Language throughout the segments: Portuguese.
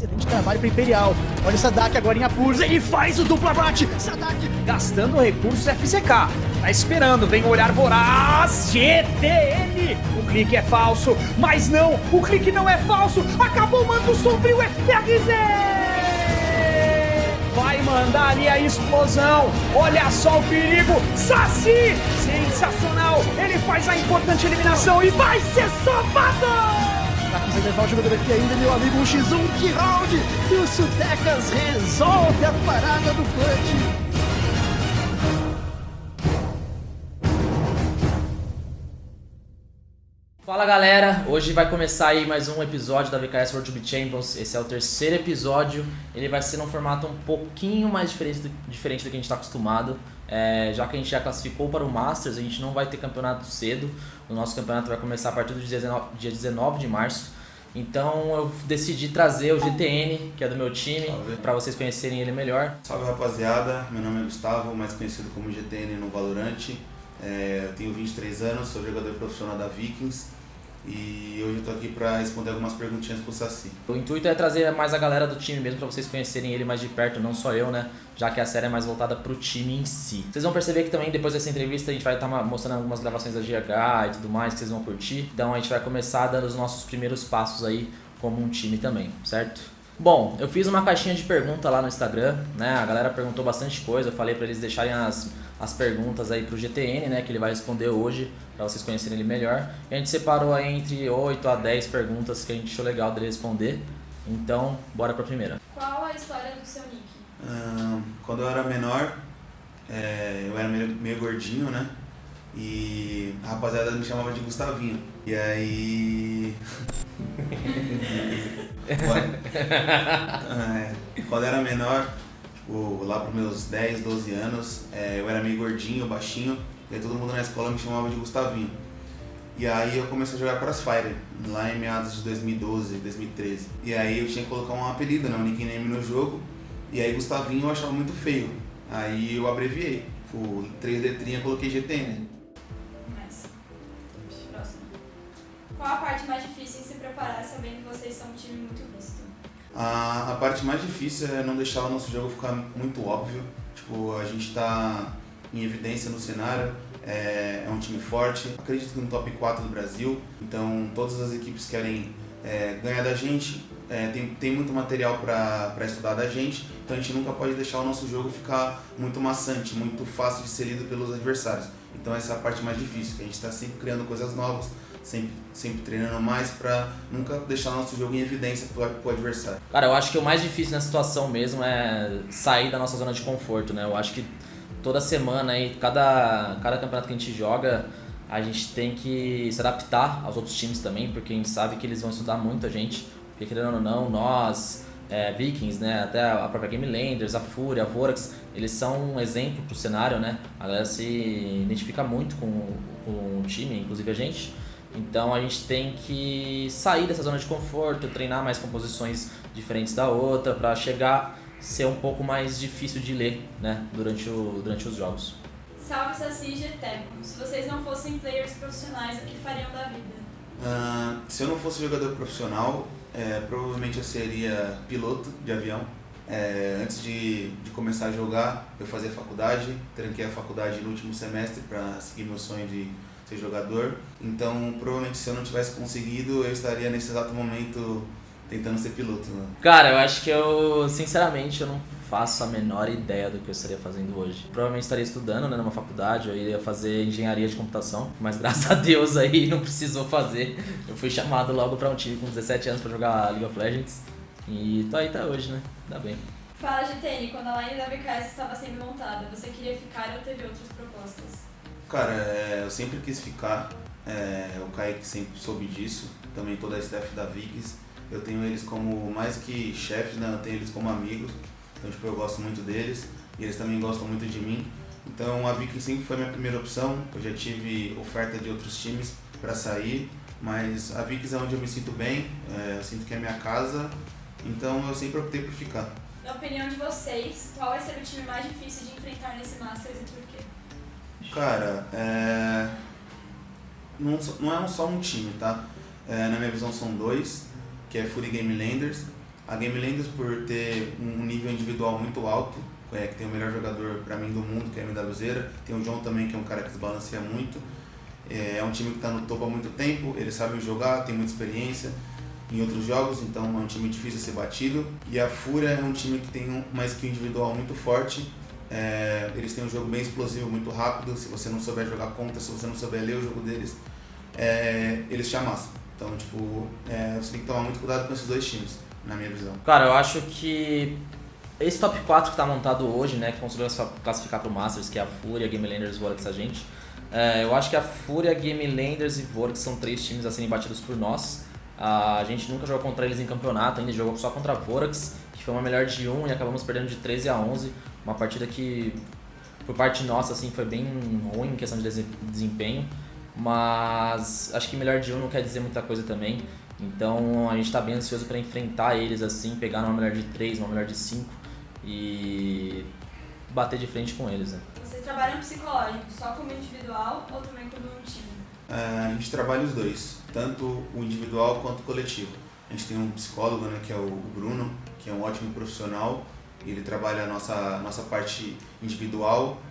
Excelente trabalho para Imperial. Olha o Sadak agora em apuros. Ele faz o dupla bate. Sadak gastando recursos FCK. Tá esperando, vem o olhar voraz. GTN. O clique é falso, mas não, o clique não é falso. Acabou o manto sombrio FPRZ. Vai mandar ali a explosão. Olha só o perigo. Saci, sensacional. Ele faz a importante eliminação e vai ser sovado. Pra conseguir levar o jogador aqui ainda, meu amigo, um x1, que round! E o Sudecas resolve a parada do clutch. Fala galera, hoje vai começar aí mais um episódio da VKS World Beat Champions. Esse é o terceiro episódio, ele vai ser num formato um pouquinho mais diferente do que a gente está acostumado. Já que a gente já classificou para o Masters, a gente não vai ter campeonato cedo. O nosso campeonato vai começar a partir do dia 19 de março. Então eu decidi trazer o GTN, que é do meu time, para vocês conhecerem ele melhor. Salve rapaziada, meu nome é Gustavo, mais conhecido como GTN no Valorant. Eu tenho 23 anos, sou jogador profissional da Vikings e hoje eu tô aqui para responder algumas perguntinhas pro Saci. O intuito é trazer mais a galera do time mesmo para vocês conhecerem ele mais de perto, não só eu, né? Já que a série é mais voltada pro time em si. Vocês vão perceber que também depois dessa entrevista a gente vai estar mostrando algumas gravações da GH e tudo mais que vocês vão curtir. Então a gente vai começar dando os nossos primeiros passos aí como um time também, certo? Bom, eu fiz uma caixinha de pergunta lá no Instagram, né? A galera perguntou bastante coisa, eu falei para eles deixarem as perguntas aí pro GTN, né, que ele vai responder hoje, para vocês conhecerem ele melhor. E a gente separou aí entre 8 a 10 perguntas que a gente achou legal dele responder. Então, bora pra primeira. Qual a história do seu nick? Quando eu era menor, eu era meio gordinho, né? E a rapaziada me chamava de Gustavinho. E aí... Quando eu era menor, lá pros meus 10, 12 anos, eu era meio gordinho, baixinho, e aí todo mundo na escola me chamava de Gustavinho. E aí eu comecei a jogar Crossfire, lá em meados de 2012, 2013. E aí eu tinha que colocar um apelido, né, um nickname no jogo, e aí Gustavinho eu achava muito feio. Aí eu abreviei, por 3 letrinhas coloquei GTN. Próximo. Qual a parte mais difícil em se preparar sabendo que vocês são um time muito visto? A parte mais difícil é não deixar o nosso jogo ficar muito óbvio. Tipo, a gente tá em evidência no cenário, é um time forte, acredito que no top 4 do Brasil, então todas as equipes querem ganhar da gente, tem muito material para estudar da gente, então a gente nunca pode deixar o nosso jogo ficar muito maçante, muito fácil de ser lido pelos adversários. Então essa é a parte mais difícil, que a gente está sempre criando coisas novas, sempre treinando mais pra nunca deixar nosso jogo em evidência pro adversário. Cara, eu acho que o mais difícil nessa situação mesmo é sair da nossa zona de conforto, né? Eu acho que toda semana aí, cada campeonato que a gente joga, a gente tem que se adaptar aos outros times também, porque a gente sabe que eles vão estudar muito a gente, porque querendo ou não, nós, Vikings, né, até a própria Game Landers, a Fúria, a Vorax, eles são um exemplo pro cenário, né? A galera se identifica muito com o time, inclusive a gente. Então a gente tem que sair dessa zona de conforto, treinar mais composições diferentes da outra para chegar a ser um pouco mais difícil de ler, né, durante os jogos. Salve Saci e GTECO. Se vocês não fossem players profissionais, o que fariam da vida? Se eu não fosse jogador profissional, provavelmente eu seria piloto de avião. Antes de começar a jogar, eu fazia faculdade, tranquei a faculdade no último semestre para seguir meu sonho de ser jogador. Então, provavelmente se eu não tivesse conseguido, eu estaria nesse exato momento tentando ser piloto, né? Cara, eu acho que sinceramente, eu não faço a menor ideia do que eu estaria fazendo hoje. Provavelmente estaria estudando, né, numa faculdade, eu iria fazer engenharia de computação, mas graças a Deus aí não precisou fazer. Eu fui chamado logo pra um time com 17 anos pra jogar League of Legends e tô aí até hoje, né? Ainda bem. Fala GTN, quando a line da VKS estava sendo montada, você queria ficar ou teve outras propostas? Cara, eu sempre quis ficar, o Kaique sempre soube disso, também toda a staff da Vikings. Eu tenho eles como, mais que chefes, né, eu tenho eles como amigos, então tipo, eu gosto muito deles e eles também gostam muito de mim. Então a Vikings sempre foi minha primeira opção, eu já tive oferta de outros times para sair, mas a Vikings é onde eu me sinto bem, eu sinto que é minha casa, então eu sempre optei por ficar. Na opinião de vocês, qual vai ser o time mais difícil de enfrentar nesse Masters e por quê? Cara, não é só um time, tá? Na minha visão são dois, que é Fúria e Game Landers. A Game Landers, por ter um nível individual muito alto, que tem o melhor jogador para mim do mundo, que é a MWZera, tem o John também, que é um cara que desbalanceia muito. É um time que está no topo há muito tempo, eles sabem jogar, tem muita experiência em outros jogos, então é um time difícil de ser batido. E a Fúria é um time que tem uma skill individual muito forte, eles têm um jogo bem explosivo, muito rápido. Se você não souber jogar contra, se você não souber ler o jogo deles, eles te amassam. Então, você tem que tomar muito cuidado com esses dois times, na minha visão. Cara, eu acho que esse top 4 que tá montado hoje, né, que conseguiu classificar pro Masters, que é a Fúria, Game Landers, Vorax, a gente. Eu acho que a Fúria, Game Landers e Vorax são 3 times a serem batidos por nós. A gente nunca jogou contra eles em campeonato, ainda jogou só contra a Vorax, que foi uma melhor de 1 e acabamos perdendo de 13-11. Uma partida que, por parte nossa, assim, foi bem ruim em questão de desempenho. Mas acho que melhor de 1 não quer dizer muita coisa também. Então a gente está bem ansioso para enfrentar eles assim, pegar uma melhor de 3, uma melhor de 5 e bater de frente com eles, né? Vocês trabalham psicológico só como individual ou também como um time? A gente trabalha os dois, tanto o individual quanto o coletivo. A gente tem um psicólogo, né, que é o Bruno, que é um ótimo profissional. Ele trabalha a nossa parte individual,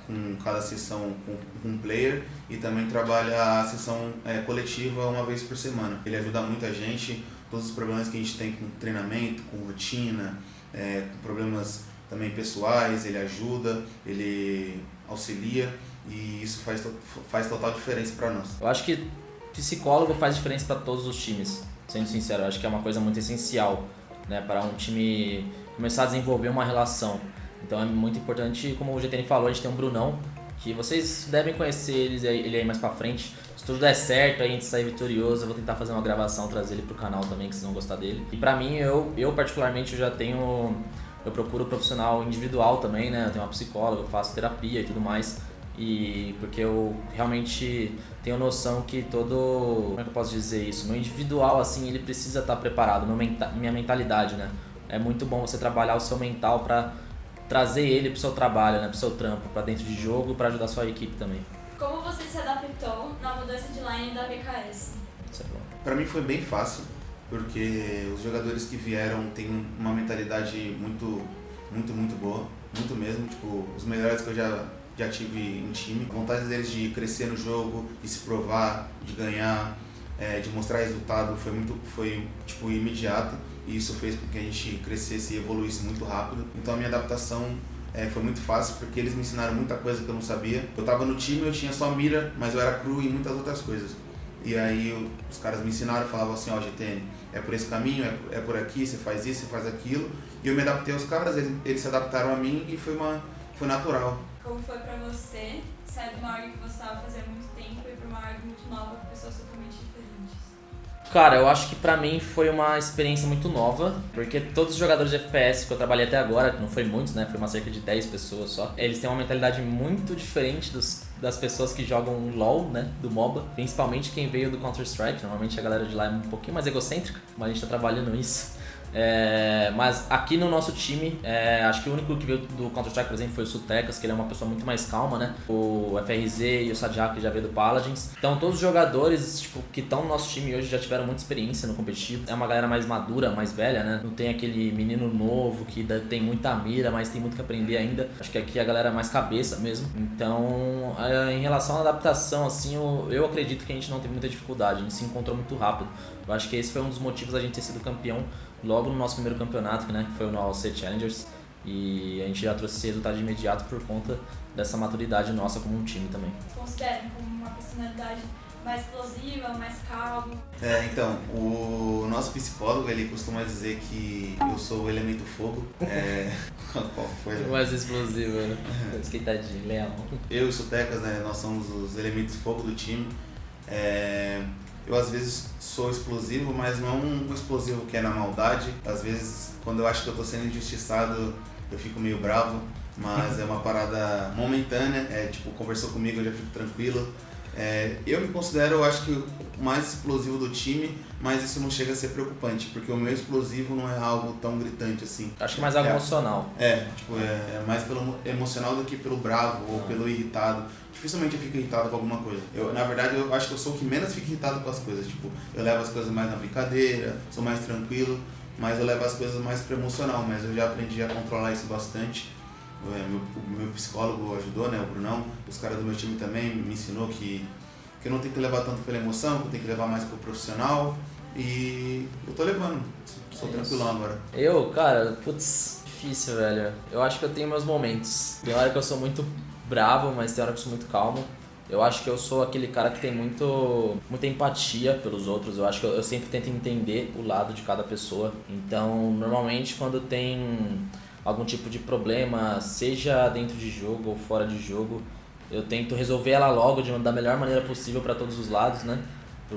com cada sessão com um player, e também trabalha a sessão coletiva uma vez por semana. Ele ajuda muita gente, todos os problemas que a gente tem com treinamento, com rotina, com problemas também pessoais, ele ajuda, ele auxilia, e isso faz total diferença para nós. Eu acho que psicólogo faz diferença para todos os times, sendo sincero. Eu acho que é uma coisa muito essencial, né, para um time começar a desenvolver uma relação. Então é muito importante, como o GTN falou, a gente tem um Brunão, que vocês devem conhecer ele aí mais pra frente. Se tudo der certo, aí a gente sair vitorioso, eu vou tentar fazer uma gravação, trazer ele pro canal também, que vocês vão gostar dele. E pra mim, eu particularmente, eu procuro profissional individual também, né? Eu tenho uma psicóloga, eu faço terapia e tudo mais. E porque eu realmente tenho noção que como é que eu posso dizer isso? No individual, assim, ele precisa estar preparado, minha mentalidade, né? É muito bom você trabalhar o seu mental pra trazer ele pro seu trabalho, né, pro seu trampo, pra dentro de jogo, pra ajudar a sua equipe também. Como você se adaptou na mudança de line da BKS? Isso é bom. Pra mim foi bem fácil, porque os jogadores que vieram têm uma mentalidade muito boa, muito mesmo, os melhores que eu já tive em time. A vontade deles de crescer no jogo, de se provar, de ganhar, de mostrar resultado foi imediata. E isso fez com que a gente crescesse e evoluísse muito rápido. Então a minha adaptação foi muito fácil, porque eles me ensinaram muita coisa que eu não sabia. Eu estava no time, eu tinha só mira, mas eu era cru em muitas outras coisas. E aí os caras me ensinaram, falavam assim, GTN, é por esse caminho, é por aqui, você faz isso, você faz aquilo. E eu me adaptei aos caras, eles se adaptaram a mim e foi natural. Como foi pra você sair de uma org que você estava fazendo há muito tempo e pra uma org muito nova com pessoas totalmente diferentes? Cara, eu acho que pra mim foi uma experiência muito nova, porque todos os jogadores de FPS que eu trabalhei até agora, que não foi muitos, né, foi uma cerca de 10 pessoas só, eles têm uma mentalidade muito diferente das pessoas que jogam LoL, né, do MOBA, principalmente quem veio do Counter-Strike. Normalmente a galera de lá é um pouquinho mais egocêntrica, mas a gente tá trabalhando isso. Mas aqui no nosso time, acho que o único que veio do Counter-Strike, por exemplo, foi o Sutecas, que ele é uma pessoa muito mais calma, né? O FRZ e o Sadiak, que já veio do Paladins. Então todos os jogadores que estão no nosso time hoje já tiveram muita experiência no competitivo. É uma galera mais madura, mais velha, né? Não tem aquele menino novo que tem muita mira, mas tem muito que aprender ainda. Acho que aqui a galera é mais cabeça mesmo. Então, em relação à adaptação, assim, eu acredito que a gente não teve muita dificuldade. A gente se encontrou muito rápido. Eu acho que esse foi um dos motivos da gente ter sido campeão logo no nosso primeiro campeonato, né, que foi no AOC Challengers, e a gente já trouxe esse resultado de imediato por conta dessa maturidade nossa como um time também. Consideram como uma personalidade mais explosiva, mais calma? Então, o nosso psicólogo, ele costuma dizer que eu sou o elemento fogo. Qual foi? Mais explosivo, né? Esquentadinho, leão. Eu e o Sutecas, né, nós somos os elementos fogo do time. Eu às vezes sou explosivo, mas não um explosivo que é na maldade. Às vezes, quando eu acho que eu tô sendo injustiçado, eu fico meio bravo, mas é uma parada momentânea. Conversou comigo, eu já fico tranquilo. Eu me considero, eu acho que o mais explosivo do time, mas isso não chega a ser preocupante, porque o meu explosivo não é algo tão gritante assim. Acho que é mais algo emocional. É mais pelo emocional do que pelo bravo ou pelo irritado. Dificilmente eu fico irritado com alguma coisa. Na verdade, eu acho que eu sou o que menos fica irritado com as coisas. Eu levo as coisas mais na brincadeira, sou mais tranquilo. mas eu levo as coisas mais para emocional, mas eu já aprendi a controlar isso bastante. O meu psicólogo ajudou, né, o Brunão, os caras do meu time também me ensinou que eu não tenho que levar tanto pela emoção, que eu tenho que levar mais pro profissional, e eu tô levando, sou tranquilão agora. Cara, putz, difícil, velho. Eu acho que eu tenho meus momentos. Tem hora que eu sou muito bravo, mas tem hora que eu sou muito calmo. Eu acho que eu sou aquele cara que tem muita empatia pelos outros. Eu acho que eu sempre tento entender o lado de cada pessoa. Então, normalmente, quando tem algum tipo de problema, seja dentro de jogo ou fora de jogo, eu tento resolver ela logo da melhor maneira possível para todos os lados, né?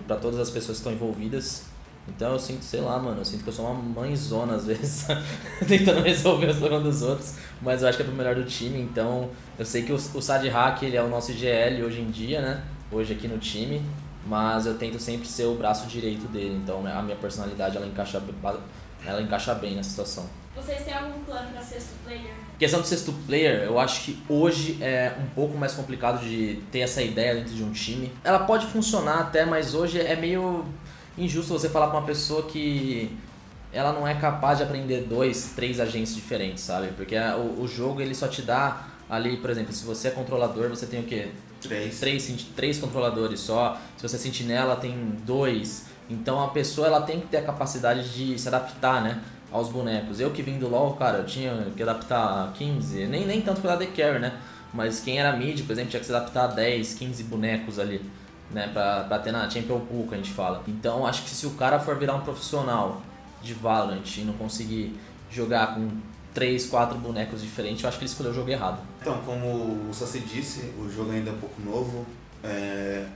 Para todas as pessoas que estão envolvidas. Então eu sinto, sei lá, mano, eu sinto que eu sou uma mãezona às vezes, tentando resolver os problemas dos outros, mas eu acho que é pro melhor do time. Então eu sei que o Sad Hack, ele é o nosso IGL hoje em dia, né? Hoje aqui no time, mas eu tento sempre ser o braço direito dele. Então a minha personalidade, ela encaixa bem nessa situação. Vocês têm algum plano para sexto player? Questão do sexto player, eu acho que hoje é um pouco mais complicado de ter essa ideia dentro de um time. Ela pode funcionar até, mas hoje é meio injusto você falar pra uma pessoa que ela não é capaz de aprender 2, 3 agentes diferentes, sabe? Porque o jogo, ele só te dá ali, por exemplo, se você é controlador, você tem o quê? 3 controladores só. Se você é sentinela, tem 2. Então a pessoa, ela tem que ter a capacidade de se adaptar, né, aos bonecos. Eu que vim do LoL, cara, eu tinha que adaptar a 15, nem tanto pela AD Carry, né? Mas quem era mid, por exemplo, tinha que se adaptar a 10, 15 bonecos ali, né? Pra ter na Champion Pool, que a gente fala. Então acho que se o cara for virar um profissional de Valorant e não conseguir jogar com 3, 4 bonecos diferentes, eu acho que ele escolheu o jogo errado. Então, como o Saci disse, o jogo ainda é um pouco novo.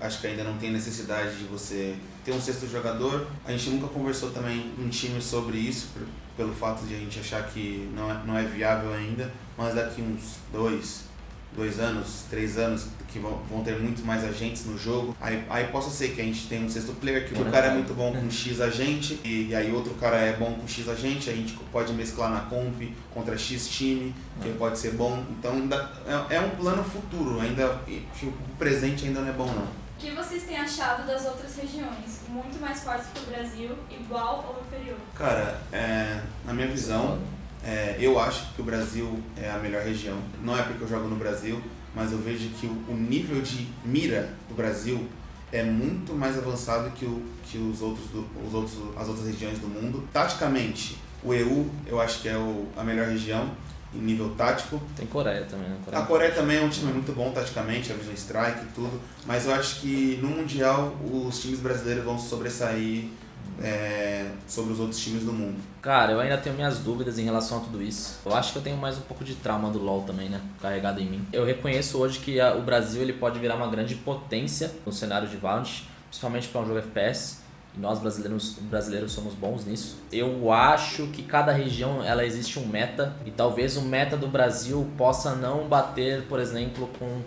Acho que ainda não tem necessidade de você ter um sexto jogador. A gente nunca conversou também em time sobre isso, pelo fato de a gente achar que não é viável ainda, mas daqui uns 2 anos, 3 anos, que vão ter muito mais agentes no jogo, aí possa ser que a gente tenha um sexto player, que o cara é muito bom com X agente, e aí outro cara é bom com X agente, a gente pode mesclar na comp contra X time, que pode ser bom. Então é um plano futuro, ainda que o presente ainda não é bom não. O que vocês têm achado das outras regiões? Muito mais fortes que o Brasil, igual ou inferior? Cara, na minha visão, eu acho que o Brasil é a melhor região. Não é porque eu jogo no Brasil, mas eu vejo que o nível de mira do Brasil é muito mais avançado que as outras regiões do mundo. Taticamente, o EU eu acho que é a melhor região em nível tático. Tem Coreia também, né? A Coreia também é um time muito bom taticamente, a Vision Strike e tudo, mas eu acho que no Mundial os times brasileiros vão sobressair sobre os outros times do mundo. Cara, eu ainda tenho minhas dúvidas em relação a tudo isso. Eu acho que eu tenho mais um pouco de trauma do LoL também, né? Carregado em mim. Eu reconheço hoje que o Brasil, ele pode virar uma grande potência no cenário de Valorant, principalmente para um jogo FPS. E nós brasileiros somos bons nisso. Eu acho que cada região, ela existe um meta, e talvez o meta do Brasil possa não bater, por exemplo, com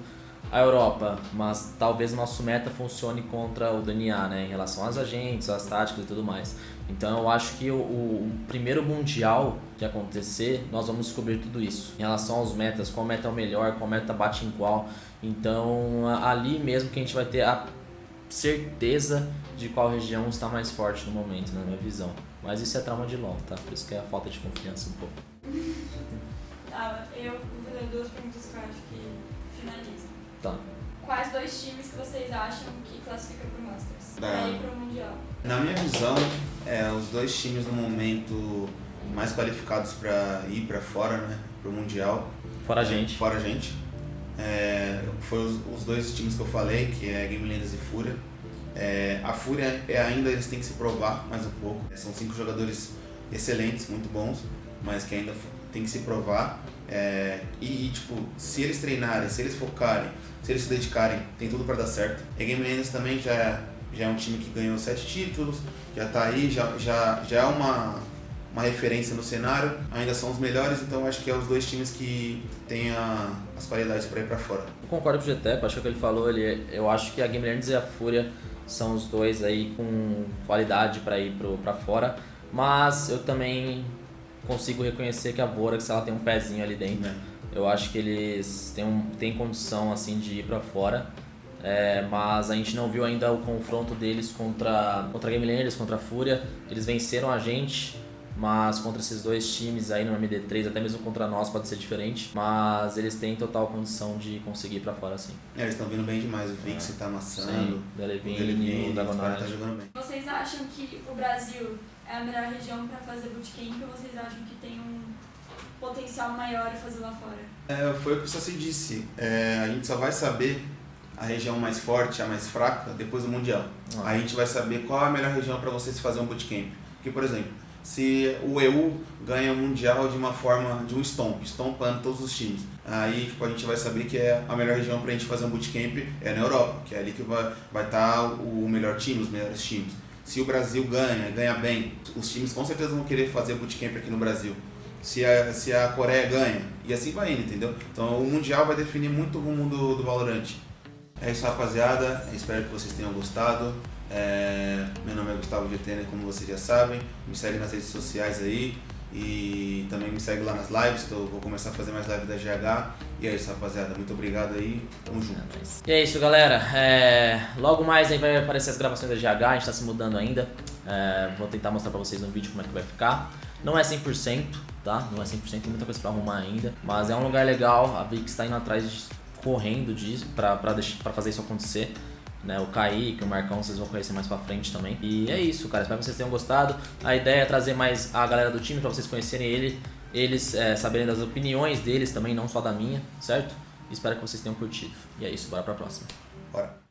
a Europa, mas talvez o nosso meta funcione contra o DNA, né, em relação às agentes, às táticas e tudo mais. Então eu acho que o primeiro mundial que acontecer, nós vamos descobrir tudo isso. Em relação aos metas, qual meta é o melhor, qual meta bate em qual. Então ali mesmo que a gente vai ter a certeza de qual região está mais forte no momento, na minha visão. Mas isso é trauma de LoL, tá? Por isso que é a falta de confiança um pouco. Tá, eu vou fazer 2 perguntas que eu acho que finalizam. Tá. Quais 2 times que vocês acham que classificam pro Masters? Tá. Pra ir pro Mundial? Na minha visão, os 2 times no momento mais qualificados para ir para fora, né, pro Mundial. Fora a gente. Fora a gente. Foi os 2 times que eu falei, que é Game Landers e Fúria. A Fúria ainda eles têm que se provar mais um pouco. São 5 jogadores excelentes, muito bons, mas que ainda tem que se provar. Tipo, se eles treinarem, se eles focarem, se eles se dedicarem, tem tudo para dar certo. A Game Landers também já é um time que ganhou 7 títulos, já tá aí, já é uma referência no cenário, ainda são os melhores, então acho que é os 2 times que têm as qualidades para ir para fora. Eu concordo com o GTEP, acho que o que ele falou, eu acho que a Game Landers e a Fúria são os 2 aí com qualidade para ir para fora, mas eu também consigo reconhecer que a Vorax, ela tem um pezinho ali dentro. Eu acho que eles têm condição assim de ir para fora. Mas a gente não viu ainda o confronto deles contra a Game Landers, contra a Fúria. Eles venceram a gente, mas contra esses dois times aí no MD3, até mesmo contra nós pode ser diferente, mas eles têm total condição de conseguir ir pra fora sim. Eles estão vindo bem demais, o Vix tá amassando, Sim, o Delevine, o Dagonari tá jogando bem. Vocês acham que o Brasil é a melhor região para fazer bootcamp ou vocês acham que tem um potencial maior em fazer lá fora? Foi o que o Saci disse, a gente só vai saber a região mais forte, a mais fraca, depois do Mundial. Aí a gente vai saber qual é a melhor região para vocês fazer um bootcamp. Porque, por exemplo, se o EU ganha o Mundial de uma forma, de um estompando todos os times, aí tipo, a gente vai saber que a melhor região para a gente fazer um bootcamp é na Europa, que é ali que vai estar o melhor time, os melhores times. Se o Brasil ganha bem, os times com certeza vão querer fazer bootcamp aqui no Brasil. Se a Coreia ganha, e assim vai indo, entendeu? Então o Mundial vai definir muito o rumo do Valorant. É isso, rapaziada, espero que vocês tenham gostado. Meu nome é Gustavo GT, como vocês já sabem, me segue nas redes sociais aí e também me segue lá nas lives, que eu vou começar a fazer mais live da GH. E é isso, rapaziada, muito obrigado aí, tamo junto. E é isso, galera, logo mais aí vai aparecer as gravações da GH, a gente tá se mudando ainda, vou tentar mostrar pra vocês no vídeo como é que vai ficar. Não é 100%, tá? Não é 100%, tem muita coisa pra arrumar ainda, mas é um lugar legal, a Vix tá indo atrás, correndo disso, pra fazer isso acontecer. Né, o Kaique, o Marcão, vocês vão conhecer mais pra frente também. E é isso, cara, espero que vocês tenham gostado. A ideia é trazer mais a galera do time pra vocês conhecerem eles saberem das opiniões deles também, não só da minha, certo? Espero que vocês tenham curtido. E é isso, bora pra próxima. Bora.